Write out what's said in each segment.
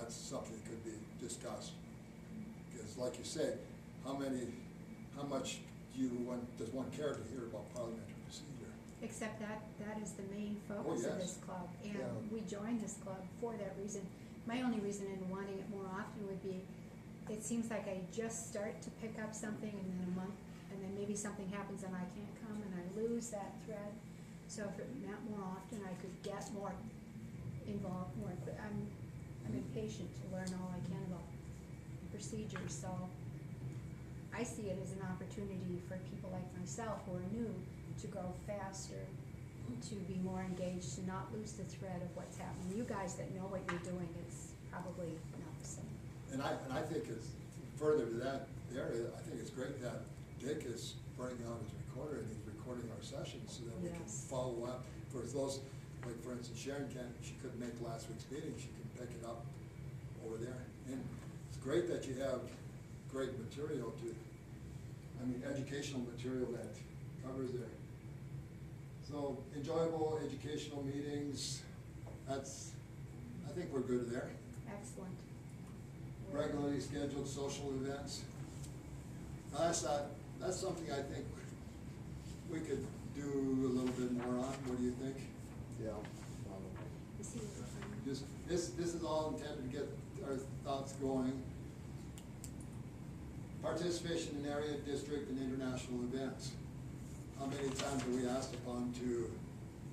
that's something that could be discussed. Because like you say, how much does one care to hear about parliamentary procedure? Except that is the main focus of this club, and Yeah. we joined this club for that reason. My only reason in wanting it more often would be, it seems like I just start to pick up something and then a month, and then maybe something happens and I can't come and I lose that thread. So if it meant more often, I could get more involved more quick. I'm impatient to learn all I can about procedures, so I see it as an opportunity for people like myself who are new to go faster, to be more engaged, to not lose the thread of what's happening. You guys that know what you're doing, it's probably not the same. And I think it's further to that area, I think it's great that Dick is bringing out his recorder and he's recording our sessions so that we can Yes. follow up. For those, like for instance, Sharon she couldn't make last week's meeting, she can pick it up over there. And it's great that you have great material educational material that covers there. So enjoyable educational meetings, I think we're good there. Excellent. Regularly scheduled social events. That's something I think we could do a little bit more on. What do you think? Yeah. You see, This is all intended to get our thoughts going. Participation in area, district, and international events. How many times are we asked upon to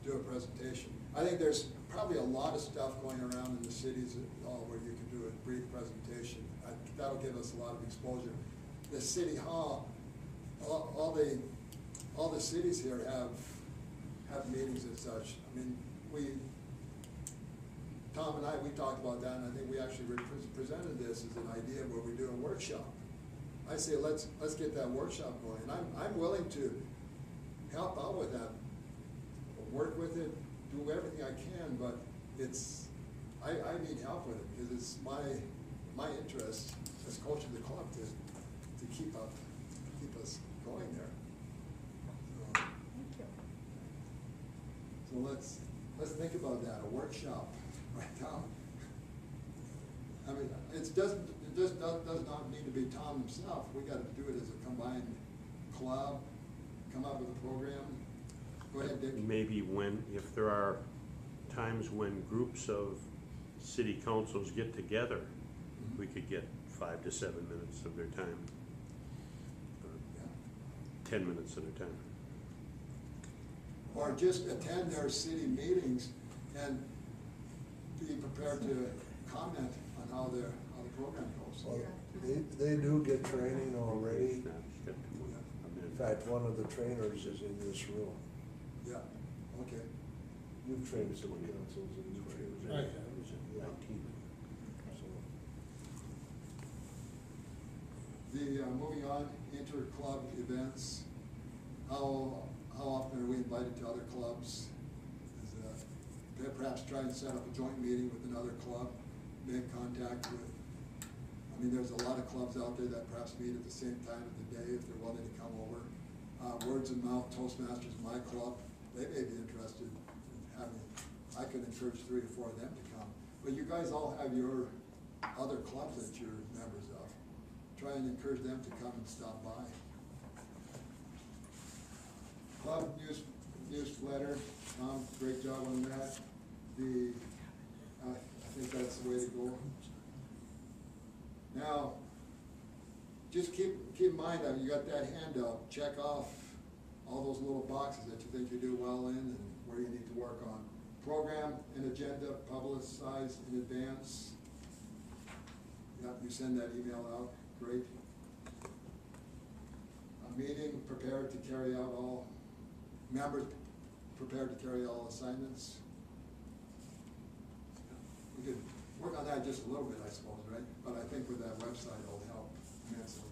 do a presentation? I think there's probably a lot of stuff going around in the cities where you can do a brief presentation. That'll give us a lot of exposure. The city hall, all the cities here have meetings and such. I mean, Tom and I talked about that, and I think we actually presented this as an idea where we do a workshop. I say let's get that workshop going, and I'm willing to help out with that, work with it, do everything I can, but I need help with it because it's my interest as coach of the club to keep us going there. thank you. So let's think about that, a workshop, right, Tom? I mean, it does not need to be Tom himself. We gotta do it as a combined club, come up with a program. Go ahead, Dick. Maybe if there are times when groups of city councils get together, we could get 5 to 7 minutes of their time, Yeah. 10 minutes at a time. Or just attend their city meetings and be prepared to comment on how the program goes. Well, they do get training already. In In fact, one of the trainers is in this room. Yeah, okay. You've trained city councils and you've trained. Right. Yeah, team. So, Moving on, inter-club events. How often are we invited to other clubs? Perhaps try and set up a joint meeting with another club, make contact with, there's a lot of clubs out there that perhaps meet at the same time of the day if they're willing to come over. Words of mouth, Toastmasters, my club, they may be interested in having, I could encourage 3 or 4 of them to come. But you guys all have your other clubs that you're members of. Try and encourage them to come and stop by. Club newsletter, Tom, great job on that. I think that's the way to go. Now, just keep in mind that you got that handout. Check off all those little boxes that you think you do well in and where you need to work on. Program and agenda publicized in advance. Yep, you send that email out, great. A meeting prepared to carry out all, members prepared to carry all assignments. We could work on that just a little bit, I suppose, right? But I think with that website, it'll help immensely.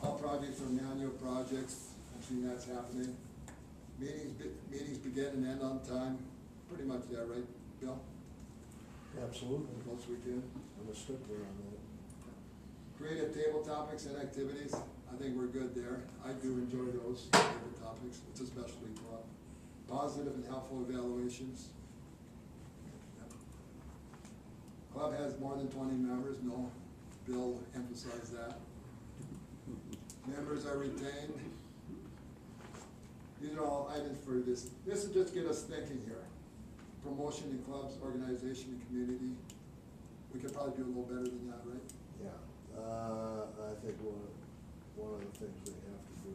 All projects are manual projects. I've seen that's happening. Meetings begin and end on time. Pretty much that, right, Bill? absolutely. Most we can. I'm a stickler on that. Creative table topics and activities. I think we're good there. I do enjoy those table topics. It's a specialty club. Positive and helpful evaluations. Club has more than 20 members, no, Bill emphasized that. Members are retained. These are all items for this will just get us thinking here. Promotion in clubs, organization, and community. We could probably do a little better than that, right? Yeah, I think one of the things we have to do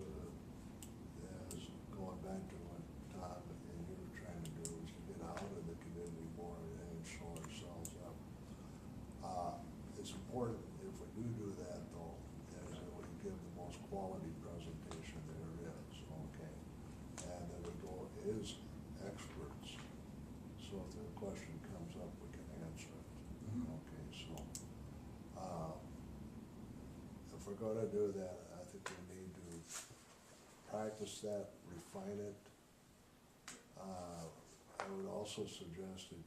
is going back to what Todd and you were trying to do, is to get out in the community more and show ourselves up. It's important, if we do that though, is that we give the most quality presentation there is, okay? And that we go as experts, so if the question comes up, we can answer it. Okay, so, if we're gonna do that, I think we need to practice that, refine it. I would also suggest that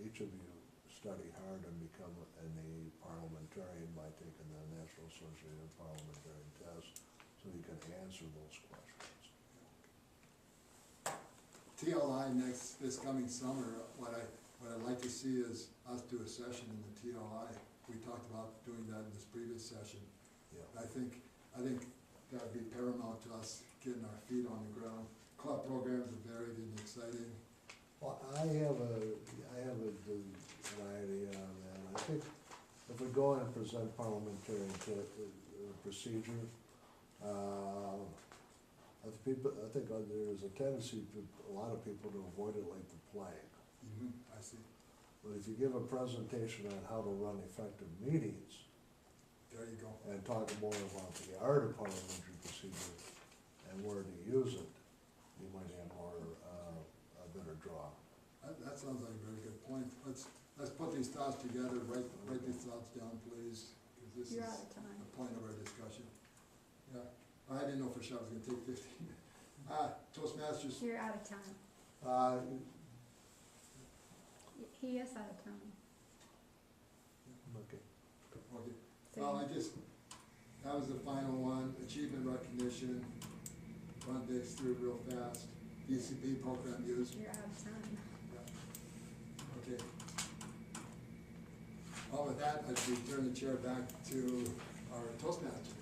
each of you study hard and become a parliamentarian by taking the National Association of Parliamentarian test, so you can answer those questions. TLI this coming summer, what I'd like to see is us do a session in the TLI. We talked about doing that in this previous session. Yeah. I think that'd be paramount to us getting our feet on the ground. Club programs are varied and exciting. Well, I have an idea on that. I think if we go in and present parliamentarian procedure, I think there's a tendency for a lot of people to avoid it like the plague. I see. But if you give a presentation on how to run effective meetings There you go. and talk more about the art of parliamentary procedure and where to use it, you might have a better draw. That sounds like a very good point. Let's put these thoughts together, write these thoughts down, please, because this You're is out of time. a point of our discussion. Yeah, I didn't know for sure I was gonna take 15 minutes. Toastmasters, You're out of time. He is out of time. Okay. okay. Well, that was the final one, achievement recognition, run this through real fast, DCP program use. You're out of time. Yeah. Okay. Well, with that, I'd return the chair back to our Toastmaster.